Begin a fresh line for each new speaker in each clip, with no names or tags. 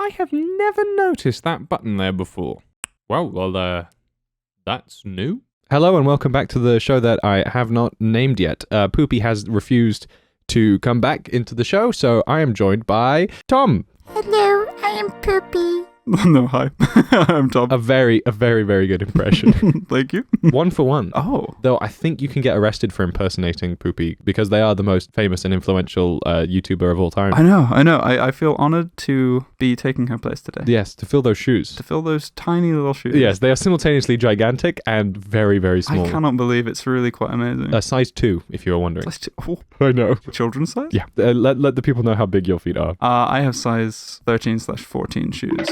I have never noticed that button there before. Well, that's new. Hello and welcome back to the show that I have not named yet. Poopy has refused to come back into the show, so I am joined by Tom.
Hello, I am Poopy.
No, hi. I'm Tom.
A very, very good impression.
Thank you.
1 for 1.
Oh.
Though I think you can get arrested for impersonating Poopy because they are the most famous and influential YouTuber of all time.
I know. I feel honored to be taking her place today.
Yes, to fill those shoes.
To fill those tiny little shoes.
Yes, they are simultaneously gigantic and very, very small.
I cannot believe it's really quite amazing.
Size 2, if you were wondering.
Size 2. Oh.
I know.
Children's size?
Yeah. Let the people know how big your feet are.
I have size 13/14 shoes.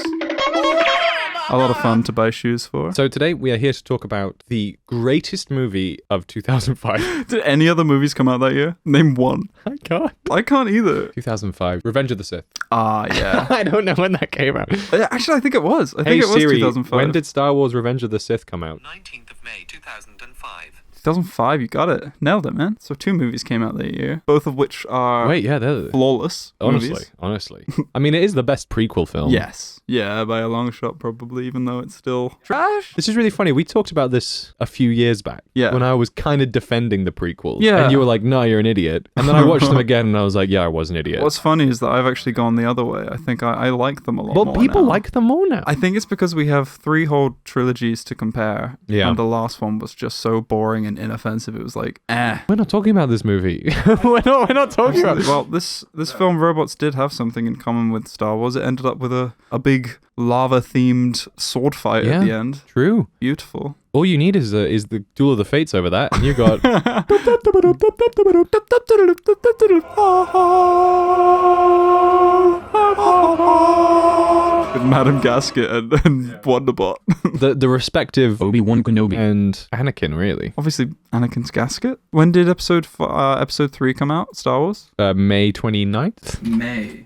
A lot of fun to buy shoes for.
So today we are here to talk about the greatest movie of 2005.
Did any other movies come out that year? Name one.
I can't.
I can't either.
2005. Revenge of the Sith.
Yeah.
I don't know when that came out.
Actually, I think it was. I
Hey
think it was
Siri,
2005.
when did Star Wars Revenge of the Sith come out?
19th of May 2005.
2005, you got it. Nailed it, man. So 2 movies came out that year, both of which are
Wait, yeah, they're...
flawless movies.
Honestly. I mean, it is the best prequel film.
Yes. Yeah, by a long shot, probably, even though it's still trash.
This is really funny. We talked about this a few years back.
Yeah.
When I was kind of defending the prequels.
Yeah.
And you were like, no, you're an idiot. And then I watched them again and I was like, yeah, I was an idiot.
What's funny is that I've actually gone the other way. I think I like them a lot
Well,
more
people
now.
like them more now.
I think it's because we have 3 whole trilogies to compare.
Yeah.
And the last one was just so boring and inoffensive. It was like,
We're not talking about this movie. we're not talking about it.
Well, this film, Robots, did have something in common with Star Wars. It ended up with a big lava-themed sword fight at the end.
True.
Beautiful.
All you need is the Duel of the Fates over that, and you got...
With Madame Gasket and Wonderbot.
the respective
Obi-Wan Kenobi.
and Anakin, really.
Obviously, Anakin's gasket. When did episode 3 come out, Star Wars?
May 29th?
May.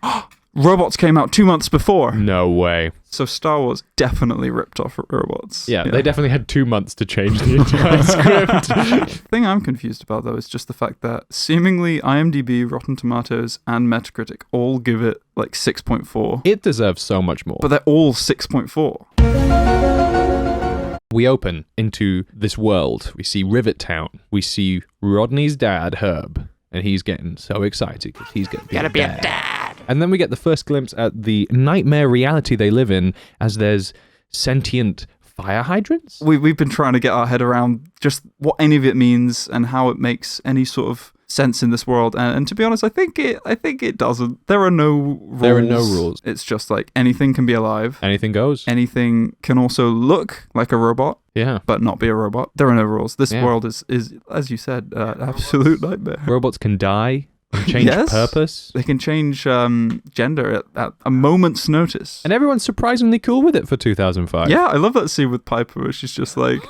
Robots came out 2 months before.
No way.
So Star Wars definitely ripped off Robots.
Yeah, they definitely had 2 months to change the entire script.
The thing I'm confused about, though, is just the fact that seemingly IMDb, Rotten Tomatoes, and Metacritic all give it like 6.4.
It deserves so much more.
But they're all 6.4.
We open into this world. We see Rivet Town. We see Rodney's dad, Herb. And he's getting so excited because he's going to be a dad. And then we get the first glimpse at the nightmare reality they live in as there's sentient fire hydrants.
We've been trying to get our head around just what any of it means and how it makes any sort of sense in this world. And to be honest, I think it doesn't. There are no rules.
There are no rules.
It's just like anything can be alive.
Anything goes.
Anything can also look like a robot.
Yeah.
But not be a robot. There are no rules. This world is, as you said, absolute nightmare.
Robots can die and change purpose.
They can change gender at a moment's notice.
And everyone's surprisingly cool with it for 2005.
Yeah, I love that scene with Piper where she's just like,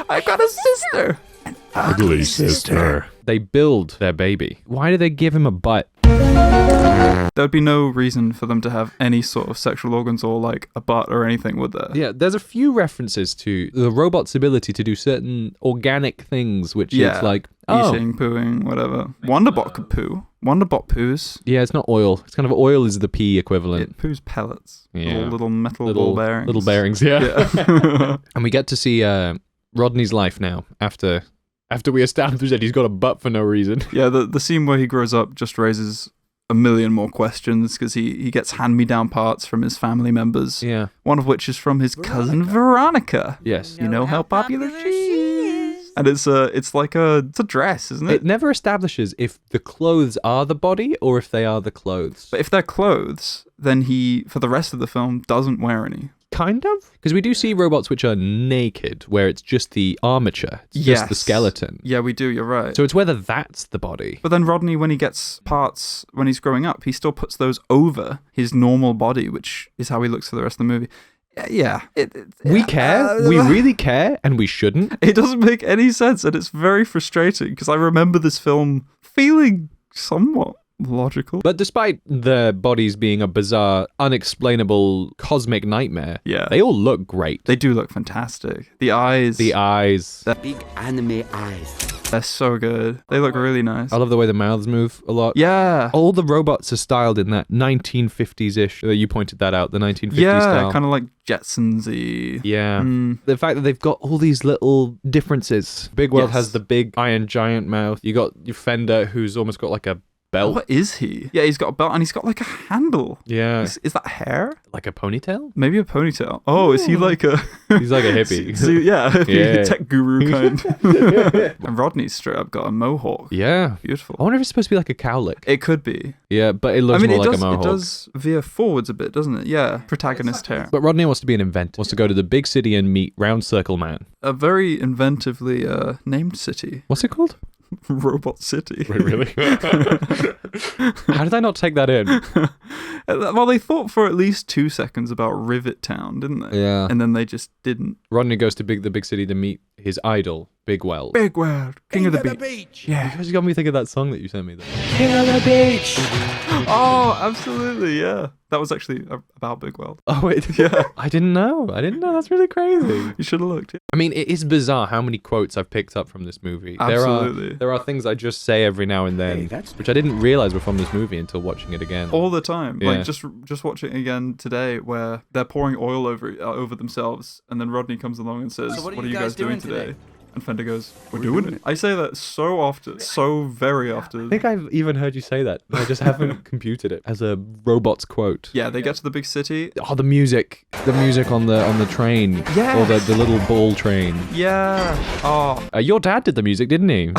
I've got a sister. An ugly sister.
They build their baby. Why do they give him a butt?
There'd be no reason for them to have any sort of sexual organs or like a butt or anything, would there?
Yeah, there's a few references to the robot's ability to do certain organic things, which is like,
eating, pooing, whatever. Wonderbot could poo. Wonderbot poos.
Yeah, it's not oil. It's kind of oil is the pee equivalent.
It poos pellets.
Yeah.
Little metal ball bearings.
Little bearings, yeah. And we get to see Rodney's life now after we establish that he's got a butt for no reason.
Yeah, the scene where he grows up just raises a million more questions because he gets hand-me-down parts from his family members.
Yeah.
One of which is from his cousin Veronica.
Yes.
You know how popular she is. And it's a dress, isn't it?
It never establishes if the clothes are the body or if they are the clothes.
But if they're clothes, then he, for the rest of the film, doesn't wear any.
Kind of? Because we do see robots which are naked, where it's just the armature. It's just the skeleton.
Yeah, we do, you're right.
So it's whether that's the body.
But then Rodney, when he gets parts, when he's growing up, he still puts those over his normal body, which is how he looks for the rest of the movie. Yeah.
We care. We really care, and we shouldn't.
It doesn't make any sense, and it's very frustrating, because I remember this film feeling somewhat logical.
But despite the bodies being a bizarre, unexplainable, cosmic nightmare, they all look great.
They do look fantastic. The eyes.
The
The
big anime eyes.
They're so good. They look really nice.
I love the way the mouths move a lot.
Yeah.
All the robots are styled in that 1950s-ish. You pointed that out, the 1950s
Yeah,
style.
kind of like Jetsons-y.
Yeah.
Mm.
The fact that they've got all these little differences. Big Weld
Yes.
has the big iron giant mouth. You got your Fender, who's almost got like a belt.
What is he? Yeah, he's got a belt and he's got like a handle.
Yeah.
Is that hair?
Like a ponytail?
Maybe a ponytail. Oh, is he like a...
He's like a hippie.
yeah,
Yeah.
tech guru kind. And Rodney's straight up got a mohawk.
Yeah.
Beautiful.
I wonder if it's supposed to be like a cowlick.
It could be.
Yeah, but it looks more like a mohawk.
It does veer forwards a bit, doesn't it? Yeah, protagonist hair.
But Rodney wants to be an inventor. Wants to go to the big city and meet Round Circle Man.
A very inventively named city.
What's it called?
Robot City.
Wait, really? How did I not take that in?
Well, they thought for at least 2 seconds about Rivet Town, didn't they?
Yeah.
And then they just didn't.
Rodney goes to the big city to meet his idol, Big Weld.
Big Weld, King of the Beach. Yeah.
You guys got me thinking of that song that you sent me there.
King of the Beach. Oh, absolutely, yeah. That was actually about Big Weld.
Oh, wait.
Yeah.
I didn't know. That's really crazy.
You should have looked.
I mean, it is bizarre how many quotes I've picked up from this movie.
Absolutely.
There are things I just say every now and then, which I didn't realize were from this movie until watching it again.
All the time.
Yeah.
Like, just watching it again today where they're pouring oil over themselves and then Rodney comes along and says, what are you guys doing today? And Fender goes, we're doing it. I say that so often, so very often.
I think I've even heard you say that. I just haven't computed it as a robot's quote.
Yeah, they get to the big city.
Oh, the music on the train.
Yes.
Or the little ball train.
Yeah. Oh.
Your dad did the music, didn't he?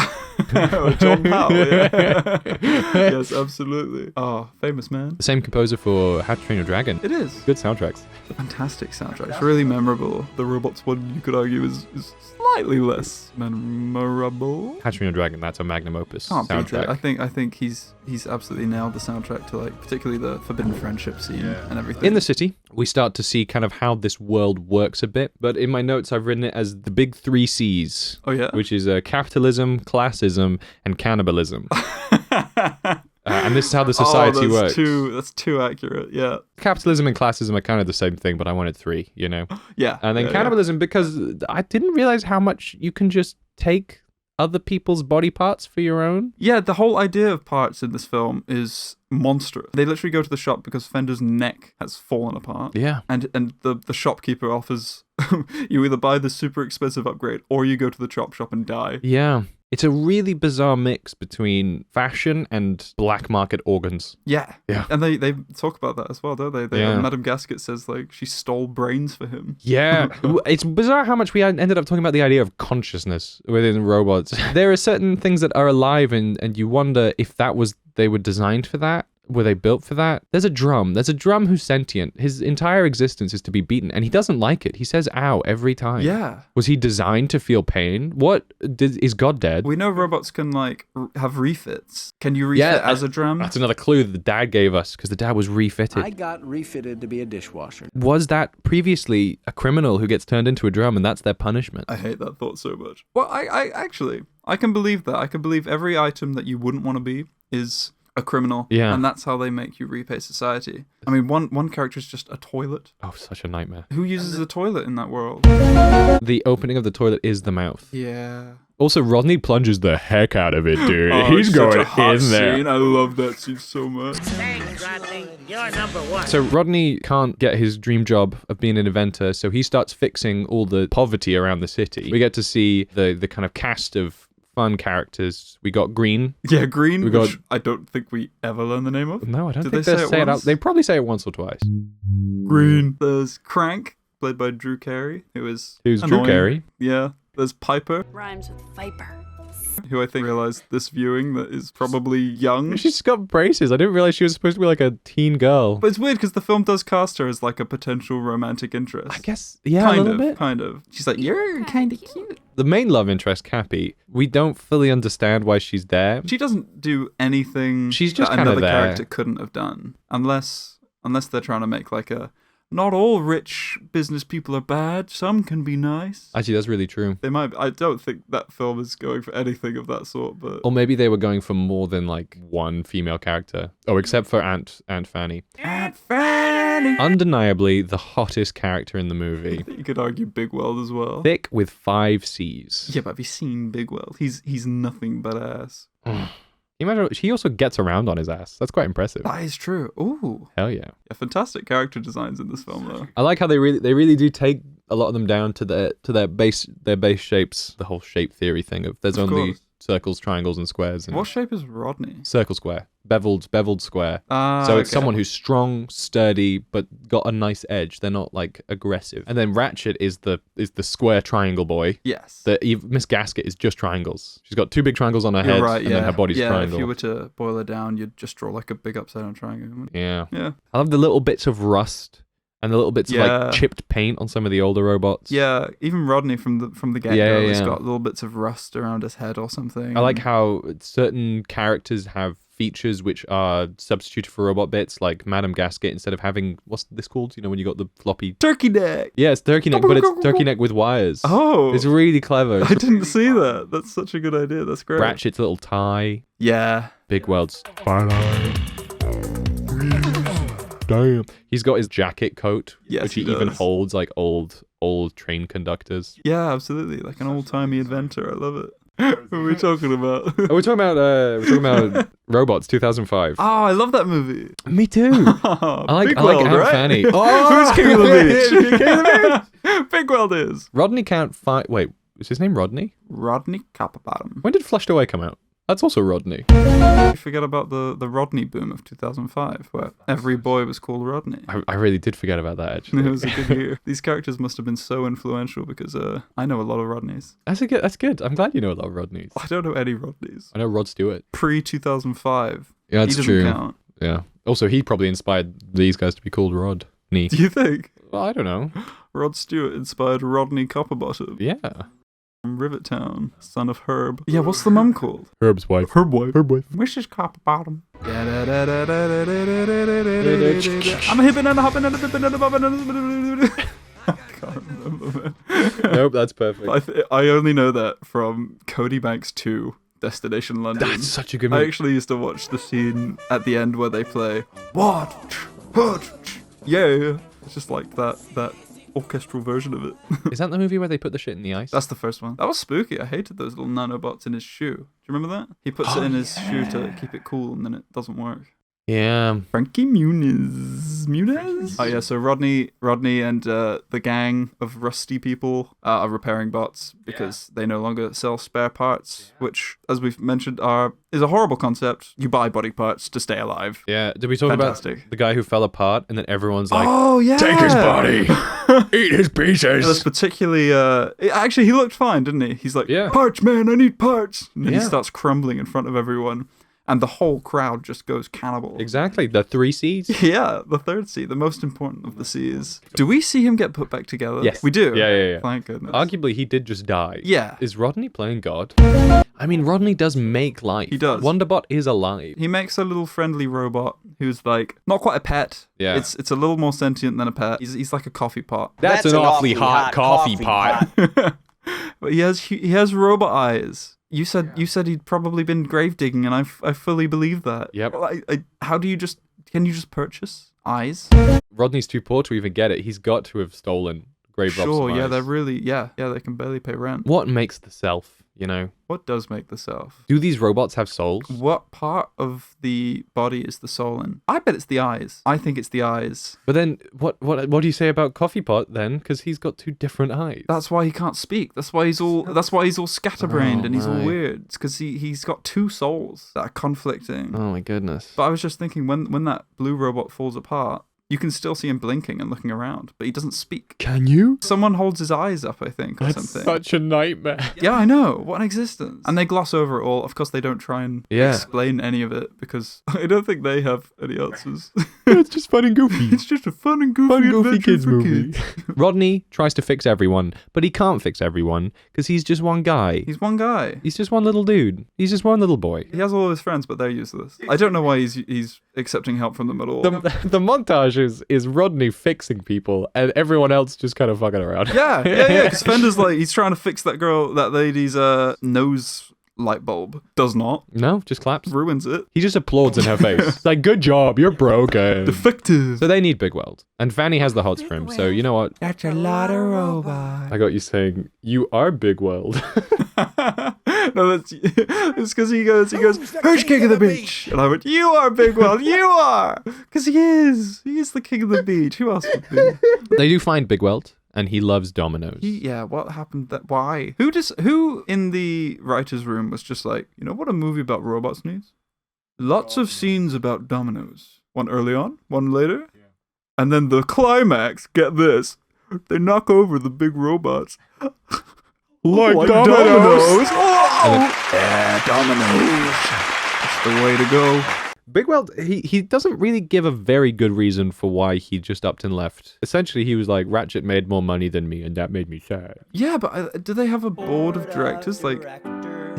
John Powell, yeah. Yes, absolutely. Oh, famous man.
The same composer for How to Train Your Dragon.
It is.
Good soundtracks.
Fantastic soundtrack. It's really memorable. The Robots one, you could argue, is slightly less memorable.
How to Train Your Dragon, that's a magnum opus
Can't beat
soundtrack.
it. I think he's absolutely nailed the soundtrack to, like, particularly the forbidden friendship scene and everything.
In the city, we start to see kind of how this world works a bit, but in my notes I've written it as the big 3 C's.
Oh yeah.
Which is capitalism, classism, and cannibalism. And this is how the society works.
That's too accurate. Yeah.
Capitalism and classism are kind of the same thing, but I wanted 3, you know?
Yeah.
And then cannibalism, because I didn't realize how much you can just take other people's body parts for your own.
Yeah, the whole idea of parts in this film is monstrous. They literally go to the shop because Fender's neck has fallen apart.
Yeah.
And the shopkeeper offers you either buy the super expensive upgrade or you go to the chop shop and die.
Yeah. It's a really bizarre mix between fashion and black market organs.
Yeah.
Yeah.
And they talk about that as well, don't they?
Yeah.
Madame Gasket says, like, she stole brains for him.
Yeah. It's bizarre how much we ended up talking about the idea of consciousness within robots. There are certain things that are alive and you wonder if they were designed for that. Were they built for that? There's a drum who's sentient. His entire existence is to be beaten, and he doesn't like it. He says ow every time.
Yeah.
Was he designed to feel pain? Is God dead?
We know robots can, like, have refits. Can you refit as a drum?
That's another clue that the dad gave us, because the dad was refitted.
I got refitted to be a dishwasher.
Was that previously a criminal who gets turned into a drum, and that's their punishment?
I hate that thought so much. Well, I actually, I can believe that. I can believe every item that you wouldn't want to be is a criminal.
Yeah.
And that's how they make you repay society. I mean, one character is just a toilet.
Oh, such a nightmare.
Who uses a toilet in that world?
The opening of the toilet is the mouth.
Yeah.
Also, Rodney plunges the heck out of it, dude.
Oh,
He's
it's
going
such a hot
in there.
scene. I love that scene so much.
Thanks, Rodney. You're number one.
So Rodney can't get his dream job of being an inventor, so he starts fixing all the poverty around the city. We get to see the kind of cast of fun characters. We got Green.
Yeah, Green,
We got-
which I don't think we ever learn the name of.
No, I don't
Did
think
they
they
say
say
it
it out.
once?
They probably say it once or twice.
Green. There's Crank, played by Drew Carey, who's
Who's Drew
annoying.
Carey?
Yeah. There's Piper,
Rhymes with viper.
who I think realized this viewing that is probably young.
She's got braces. I didn't realize she was supposed to be like a teen girl.
But it's weird because the film does cast her as like a potential romantic interest.
I guess, yeah, a little bit.
Kind of. She's like, you're kind of cute.
The main love interest, Cappy, we don't fully understand why she's there.
She doesn't do anything
She's just
that
kinda
another
there.
character couldn't have done. Unless they're trying to make like a, not all rich business people are bad, some can be nice.
Actually, that's really true.
They might. I don't think that film is going for anything of that sort, but
Or maybe they were going for more than like one female character. Oh, except for Aunt Fanny.
Aunt Fanny. Randy.
Undeniably the hottest character in the movie.
You could argue Big Weld as well.
Thick with 5 C's.
Yeah, but have you seen Big Weld? He's nothing but ass.
He also gets around on his ass. That's quite impressive.
That is true. Ooh.
Hell yeah.
Yeah, fantastic character designs in this film, though.
I like how they really do take a lot of them down to their base shapes. The whole shape theory thing of there's only
course.
circles, triangles, and squares. And
What shape is Rodney?
circle square, beveled square.
Ah,
So it's
okay.
someone who's strong, sturdy, but got a nice edge. They're not like aggressive. And then Ratchet is the square triangle boy.
Yes.
Miss Gasket is just triangles. She's got 2 big triangles on her
You're
head,
right,
and then her body's
yeah,
triangle.
if you were to boil her down, you'd just draw like a big upside down triangle.
Yeah.
Yeah.
I love the little bits of rust and the little bits of
Yeah.
like chipped paint on some of the older robots.
Yeah, even Rodney from the get-go
Yeah,
has
yeah.
got little bits of rust around his head or something.
I like how certain characters have features which are substituted for robot bits, like Madam Gasket, instead of having, what's this called? You know, when you got the floppy...
Turkey neck!
Yeah, it's turkey neck, but it's turkey neck with wires.
Oh!
It's really clever.
I didn't see that. That's such a good idea. That's great.
Ratchet's little tie.
Yeah.
Big Weld's Damn. He's got his jacket coat,
Yes,
which he
he
even
does.
holds like old train conductors.
Yeah, absolutely. Like an old-timey adventure. I love it. What are we talking about?
Oh, we're talking about Robots 2005.
Oh, I love that movie.
Me too. I like
Big
Aunt
Weld, right?
Fanny.
Who's King of the Beach?
King of the Beach.
Big Weld is.
Rodney can't find. Wait, is his name Rodney?
Rodney Copperbottom.
When did Flushed Away come out? That's also Rodney.
You forget about the Rodney boom of 2005, where every boy was called Rodney.
I really did forget about that, actually.
It was a good year. These characters must have been so influential because I know a lot of Rodneys.
That's good. I'm glad you know a lot of Rodneys.
I don't know any Rodneys.
I know Rod Stewart.
Pre-2005.
Yeah, that's
he doesn't
true.
count.
Yeah. Also, he probably inspired these guys to be called Rodney.
Do you think?
Well, I don't know.
Rod Stewart inspired Rodney Copperbottom
Yeah.
from Rivettown, son of Herb. Yeah, what's the mum called?
Herb's wife.
Herb wife.
Herb wife.
Mrs. Copperbottom. I'm a hippin' and a hoppin' and a bippin' and a bobbin' and a... I can't remember, man.
Nope, that's perfect.
I only know that from Cody Banks 2, Destination London.
That's such a good
I
movie.
actually used to watch the scene at the end where they play what? Yeah. It's just like that orchestral version of it.
Is that the movie where they put the shit in the ice?
That's the first one. That was spooky. I hated those little nanobots in his shoe. Do you remember that? He puts it in his shoe to keep it cool and then it doesn't work.
Yeah.
Frankie Muniz? Oh yeah, so Rodney and the gang of rusty people are repairing bots because they no longer sell spare parts, which, as we've mentioned, is a horrible concept. You buy body parts to stay alive.
Yeah. Did we talk
Fantastic.
about the guy who fell apart and then everyone's like,
Oh yeah,
take his body, eat his
That's
pieces.
particularly. Actually, he looked fine, didn't he? He's like,
Yeah.
parts, man, I need parts. And then
Yeah.
he starts crumbling in front of everyone, and the whole crowd just goes cannibal.
Exactly. The 3 C's.
Yeah, the third C, the most important of the C's. Do we see him get put back together?
Yes.
We do?
Yeah.
Thank goodness.
Arguably, he did just die.
Yeah.
Is Rodney playing God? I mean, Rodney does make life.
He does.
Wonderbot is alive.
He makes a little friendly robot who's like, not quite a pet.
Yeah.
It's a little more sentient than a pet. He's like a coffee pot.
That's an awfully hot coffee pot.
But he has robot eyes. You said he'd probably been grave digging, and I fully believe that.
Yep.
Can you just purchase eyes?
Rodney's too poor to even get it. He's got to have stolen grave robbers.
Sure, yeah, they're really, yeah, they can barely pay rent.
What makes the self, you know?
What does make the self?
Do these robots have souls?
What part of the body is the soul in? I bet it's the eyes. I think it's the eyes.
But then, what do you say about Coffee Pot then? Because he's got 2 different eyes.
That's why he can't speak. That's why he's all scatterbrained and he's all
right.
weird. It's because he's got 2 souls that are conflicting.
Oh my goodness.
But I was just thinking, when that blue robot falls apart, you can still see him blinking and looking around, but he doesn't speak.
Can you?
Someone holds his eyes up, I think, or
That's
something.
such a nightmare.
Yeah, I know. What an existence. And they gloss over it all. Of course, they don't try and
Yeah.
explain any of it because I don't think they have any answers.
It's just fun and goofy.
It's just a fun and goofy, adventure for kids.
Rodney tries to fix everyone, but he can't fix everyone because he's just one guy.
He's one guy.
He's just one little dude. He's just one little boy.
He has all of his friends, but they're useless. I don't know why he's accepting help from them at all.
The montage is Rodney fixing people and everyone else just kind of fucking around.
Yeah, because Fender's like, he's trying to fix that lady's nose light bulb. Does not.
No, just claps.
Ruins it.
He just applauds in her face. It's like, good job, you're broken.
Defective.
So they need Big Weld. And Fanny has the hots for him, so you know what?
That's a lot of robots.
I got you saying, you are Big Weld.
No, it's because he goes, who's king of the beach? And I went, you are Big Weld, you are! Because he is the king of the beach. Who else would be?
They do find Big Weld, and he loves dominoes.
Yeah, what happened? Why? Who in the writer's room was just like, you know what a movie about robots needs? Lots of scenes about dominoes. One early on, one later. And then the climax, get this, they knock over the big robots. Like dominoes. Oh! Yeah, dominoes. That's the way to go.
Big Weld, he doesn't really give a very good reason for why he just upped and left. Essentially, he was like, Ratchet made more money than me, and that made me sad.
Yeah, but do they have a board of directors? Like,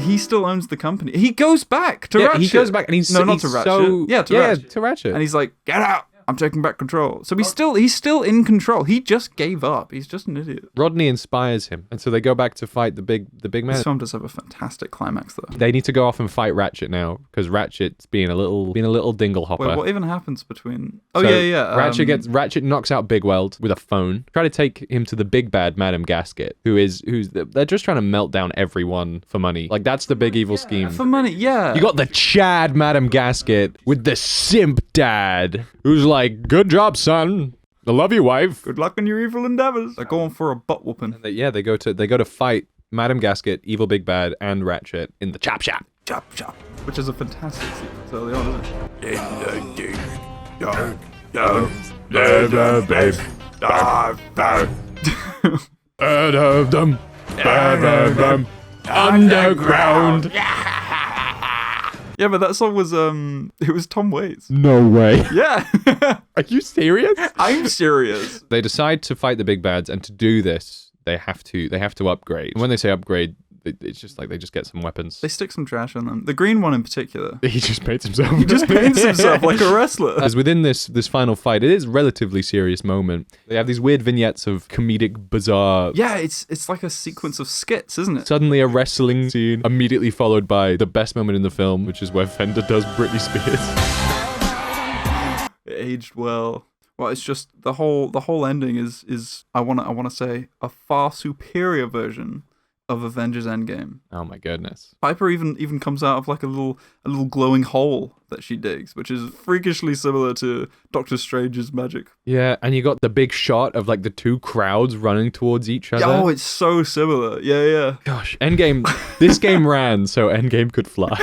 he still owns the company. He goes back to Ratchet.
He goes back, and he's
not
he's
to Ratchet.
So,
Ratchet.
to Ratchet.
And he's like, get out. I'm taking back control. So he's still in control. He just gave up. He's just an idiot.
Rodney inspires him, and so they go back to fight the big man.
This film does have a fantastic climax, though.
They need to go off and fight Ratchet now because Ratchet's being a little dingle hopper.
Wait, what even happens between? Oh
So
yeah.
Ratchet knocks out Big Weld with a phone. Try to take him to the big bad Madam Gasket, they're just trying to melt down everyone for money. Like that's the big evil scheme.
For money, yeah.
You got the Chad Madam Gasket with the simp dad who's like, good job, son. I love you, wife.
Good luck in your evil endeavors. They're going for a butt whooping.
They go to fight Madam Gasket, Evil Big Bad, and Ratchet in the chop shop.
Chop shop. Which is a fantastic sequence early on, isn't it?
Underground.
Yeah, but that song was it was Tom Waits.
No way.
Yeah.
Are you serious?
I'm serious.
They decide to fight the big bads, and to do this, they have to upgrade. And when they say upgrade, it's just like they just get some weapons.
They stick some trash on them. The green one in particular.
He just paints himself.
He just paints himself like a wrestler.
As within this final fight, it is a relatively serious moment. They have these weird vignettes of comedic, bizarre.
Yeah, it's like a sequence of skits, isn't it?
Suddenly a wrestling scene, immediately followed by the best moment in the film, which is where Fender does Britney Spears.
It aged well. Well, it's just the whole ending is I wanna say a far superior version of Avengers Endgame.
Oh my goodness.
Piper even comes out of like a little glowing hole that she digs, which is freakishly similar to Doctor Strange's magic.
Yeah, and you got the big shot of like the two crowds running towards each other.
Oh, it's so similar. Yeah.
Gosh, Endgame. This game ran so Endgame could fly.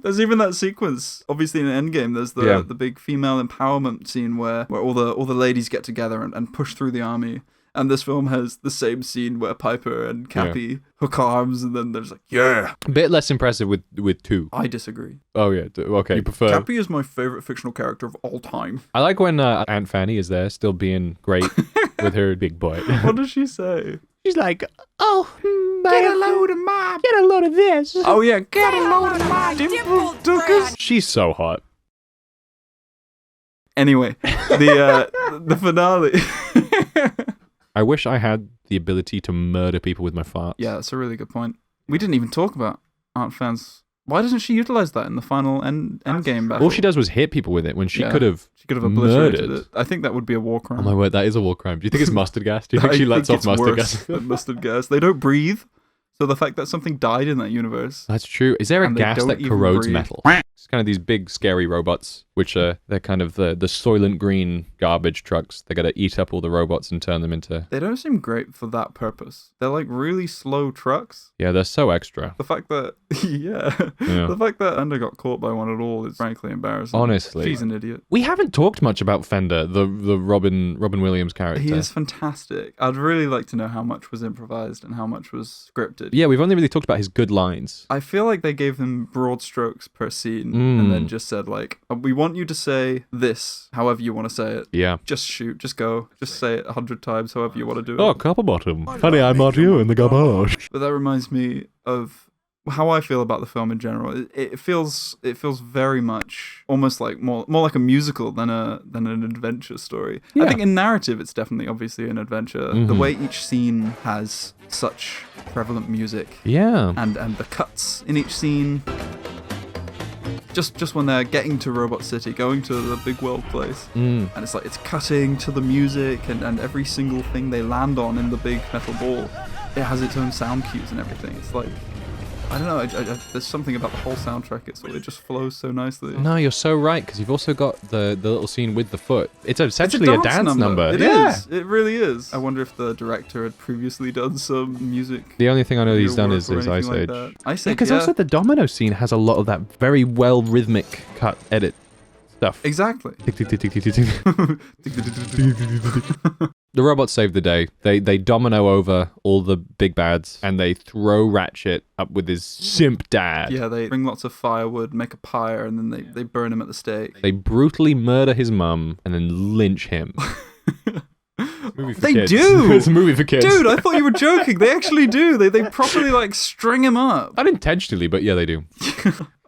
There's even that sequence. Obviously, in Endgame, there's the big female empowerment scene where all the ladies get together and push through the army. And this film has the same scene where Piper and Cappy hook arms, and then there's like, yeah.
A bit less impressive with two.
I disagree.
Oh yeah, okay. You prefer
Cappy is my favorite fictional character of all time.
I like when Aunt Fanny is there, still being great with her big boy.
What does she say?
She's like, oh, get a load of mom. Get a load of this.
Oh yeah, get a load of my dimple duckers.
She's so hot.
Anyway, the finale.
I wish I had the ability to murder people with my farts.
Yeah, that's a really good point. We didn't even talk about Aunt Fan's. Why doesn't she utilize that in the final end game battle?
All she does was hit people with it when she could have
obliterated it. I think that would be a war crime.
Oh my word, that is a war crime. Do you think it's mustard gas? Do you think she lets off mustard gas?
Than mustard gas. They don't breathe. So the fact that something died in that universe.
That's true. Is there a gas that corrodes
breathe.
metal? It's kind of these big scary robots, which are they're kind of the Soylent Green garbage trucks. They got to eat up all the robots and turn them into.
They don't seem great for that purpose. They're like really slow trucks.
Yeah, they're so extra.
The fact that the fact that Fender got caught by one at all is frankly embarrassing.
Honestly,
she's an idiot.
We haven't talked much about Fender, the Robin Williams character.
He is fantastic. I'd really like to know how much was improvised and how much was scripted.
Yeah, we've only really talked about his good lines.
I feel like they gave him broad strokes per scene and then just said like, we want you to say this however you want to say it.
Yeah.
Just shoot, just go. Just say it 100 times however you want to do it.
Oh, copper bottom. Honey, I marked you in the garbage.
But that reminds me of how I feel about the film in general. It feels very much almost like more like a musical than an adventure story.
Yeah.
I think in narrative, it's definitely obviously an adventure. The way each scene has such prevalent music.
Yeah.
And the cuts in each scene. Just when they're getting to Robot City, going to the big Weld place, and it's like it's cutting to the music, and every single thing they land on in the big metal ball, it has its own sound cues and everything. It's like, I don't know, there's something about the whole soundtrack. It just flows so nicely.
No, you're so right, because you've also got the little scene with the foot. It's essentially a dance number.
It is. It really is. I wonder if the director had previously done some music.
The only thing I know he's done is Ice Age.
Ice Age,
because also the domino scene has a lot of that very well rhythmic cut edit stuff.
Exactly.
The robots save the day. They domino over all the big bads, and they throw Ratchet up with his simp dad.
Yeah, they bring lots of firewood, make a pyre, and then they burn him at the stake.
They brutally murder his mum and then lynch him.
They do!
It's a movie for kids.
Dude, I thought you were joking. They actually do. They properly, like, string him up.
Unintentionally, but yeah, they do.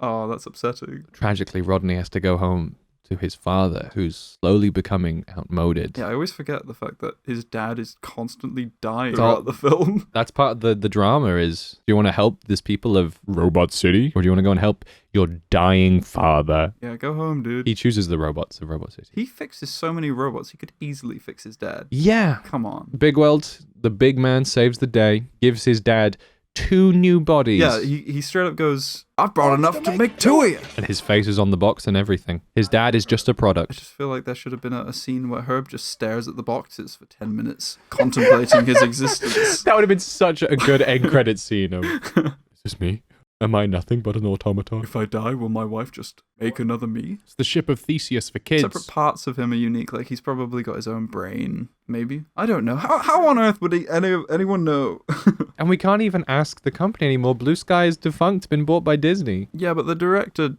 Oh, that's upsetting.
Tragically, Rodney has to go home to his father, who's slowly becoming outmoded.
Yeah, I always forget the fact that his dad is constantly dying throughout the film.
That's part of the drama is, do you want to help these people of Robot City? Or do you want to go and help your dying father?
Yeah, go home, dude.
He chooses the robots of Robot City.
He fixes so many robots, he could easily fix his dad.
Yeah.
Come on.
Big Weld, the big man, saves the day, gives his dad 2 new bodies.
Yeah, he straight up goes, I've brought enough to make 2 of you.
And his face is on the box and everything. His dad is just a
I
product.
just feel like there should have been a scene where Herb just stares at the boxes for 10 minutes, contemplating his existence.
That would have been such a good end credit scene of, is this me? Am I nothing but an automaton?
If I die, will my wife just make another me?
It's the ship of Theseus for kids.
Separate parts of him are unique. Like, he's probably got his own brain, maybe. I don't know. How on earth would anyone know?
And we can't even ask the company anymore. Blue Sky is defunct, been bought by Disney.
Yeah, but the director,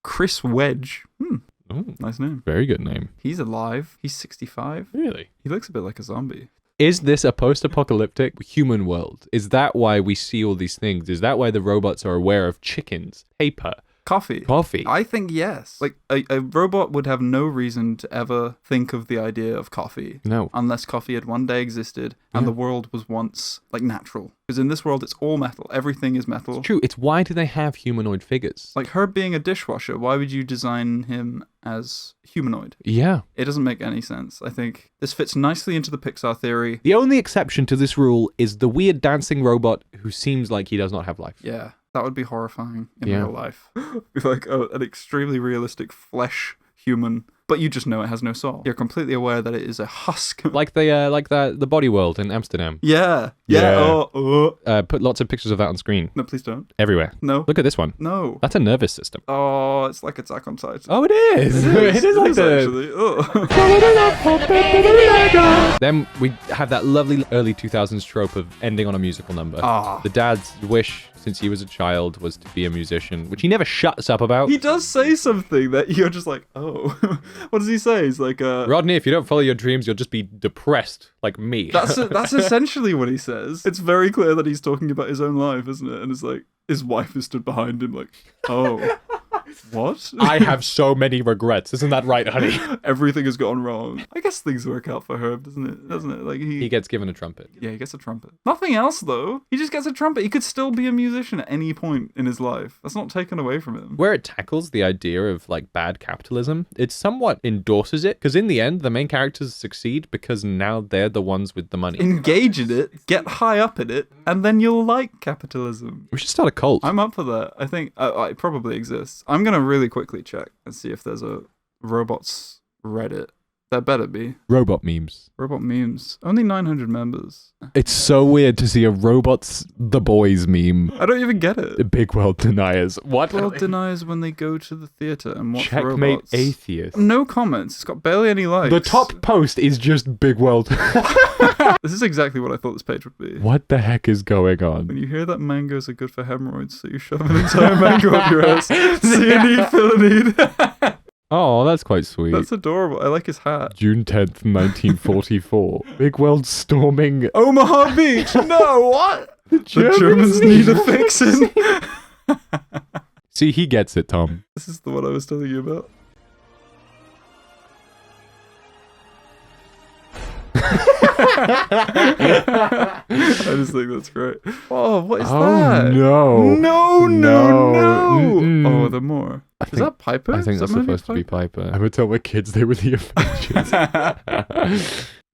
Chris Wedge.
Oh,
Nice name.
very good name.
He's alive. He's 65.
Really?
He looks a bit like a zombie.
Is this a post-apocalyptic human world? Is that why we see all these things? Is that why the robots are aware of chickens, paper,
Coffee. I think yes. Like, a robot would have no reason to ever think of the idea of coffee.
No.
Unless coffee had one day existed and the world was once, like, natural. Because in this world, it's all metal. Everything is metal.
It's true. It's why do they have humanoid figures?
Like, her being a dishwasher, why would you design him as humanoid?
Yeah.
It doesn't make any sense. I think this fits nicely into the Pixar theory.
The only exception to this rule is the weird dancing robot who seems like he does not have life.
Yeah, that would be horrifying in
Yeah.
real life. Be like an extremely realistic flesh human, but you just know it has no soul. You're completely aware that it is a husk.
Like the body world in Amsterdam.
Yeah.
Yeah.
Oh.
Put lots of pictures of that on screen.
No, please don't.
Everywhere.
No.
Look at this one.
No.
That's a nervous system.
Oh, it's like Attack on Titan.
Oh, it is. It is like that.
Actually. Oh.
Then we have that lovely early 2000s trope of ending on a musical number.
Ah.
The dad's wish since he was a child was to be a musician, which he never shuts up about.
He does say something that you're just like, oh. What does he say? He's like,
Rodney, if you don't follow your dreams, you'll just be depressed like me.
That's essentially what he says. It's very clear that he's talking about his own life, isn't it? And it's like, his wife is stood behind him like, oh. What?
I have so many regrets. Isn't that right, honey?
Everything has gone wrong. I guess things work out for Herb, doesn't it? Like
He gets given a trumpet.
Yeah, he gets a trumpet. Nothing else, though. He just gets a trumpet. He could still be a musician at any point in his life. That's not taken away from him.
Where it tackles the idea of like bad capitalism, it somewhat endorses it, because in the end, the main characters succeed because now they're the ones with the money.
Engage in it, get high up in it, and then you'll like capitalism.
We should start a cult.
I'm up for that. I think it probably exists. I'm going to really quickly check and see if there's a robots Reddit. There better be.
Robot memes.
Robot memes. Only 900 members.
It's so weird to see a robots the boys meme.
I don't even get it.
The big world deniers. What?
World denies when they go to the theater and watch
Checkmate
robots.
atheist.
No comments. It's got barely any likes.
The top post is just big world.
This is exactly what I thought this page would be.
What the heck is going on?
When you hear that mangoes are good for hemorrhoids, so you shove an entire mango up your ass. See a need, fill a need.
Oh, that's quite sweet.
That's adorable. I like his hat.
June 10th, 1944. Big world storming.
Omaha Beach. No, what? The
Germans
Germans need a fixin'.
See, he gets it, Tom.
This is the one I was telling you about. I just think that's great. Oh, what is that?
No.
No.
Mm-mm.
Oh, the more. Is that Piper?
I think that's supposed to be Piper. I would tell my kids they were the Avengers.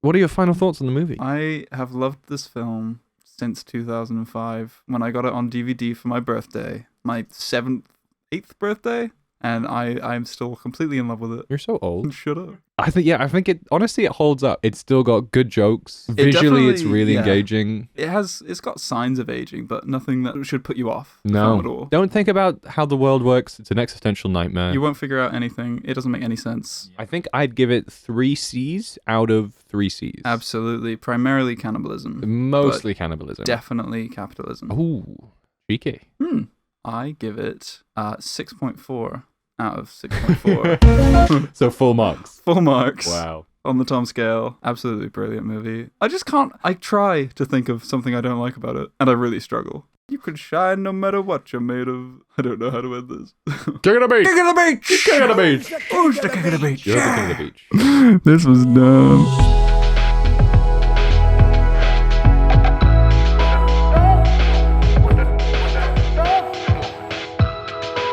What are your final thoughts on the movie?
I have loved this film since 2005 when I got it on DVD for my birthday, my 8th birthday, and I'm still completely in love with it.
You're so old.
Shut up.
I think it honestly it holds up. It's still got good jokes. Visually it's really engaging.
It's got signs of aging, but nothing that should put you off the
No.
film at all.
Don't think about how the world works. It's an existential nightmare.
You won't figure out anything. It doesn't make any sense.
I think I'd give it 3 C's out of 3 C's.
Absolutely. Primarily cannibalism.
Mostly cannibalism.
Definitely capitalism.
Ooh, cheeky.
I give it 6.4 out of 6.4.
So full marks.
Full marks.
Wow.
On the Tom scale. Absolutely brilliant movie. I just can't. I try to think of something I don't like about it, and I really struggle. You could shine no matter what you're made of. I don't know how to end this.
King of the beach!
King of the beach!
King of the beach!
Who's the king of the beach?
You're the king of the beach.
This was dumb.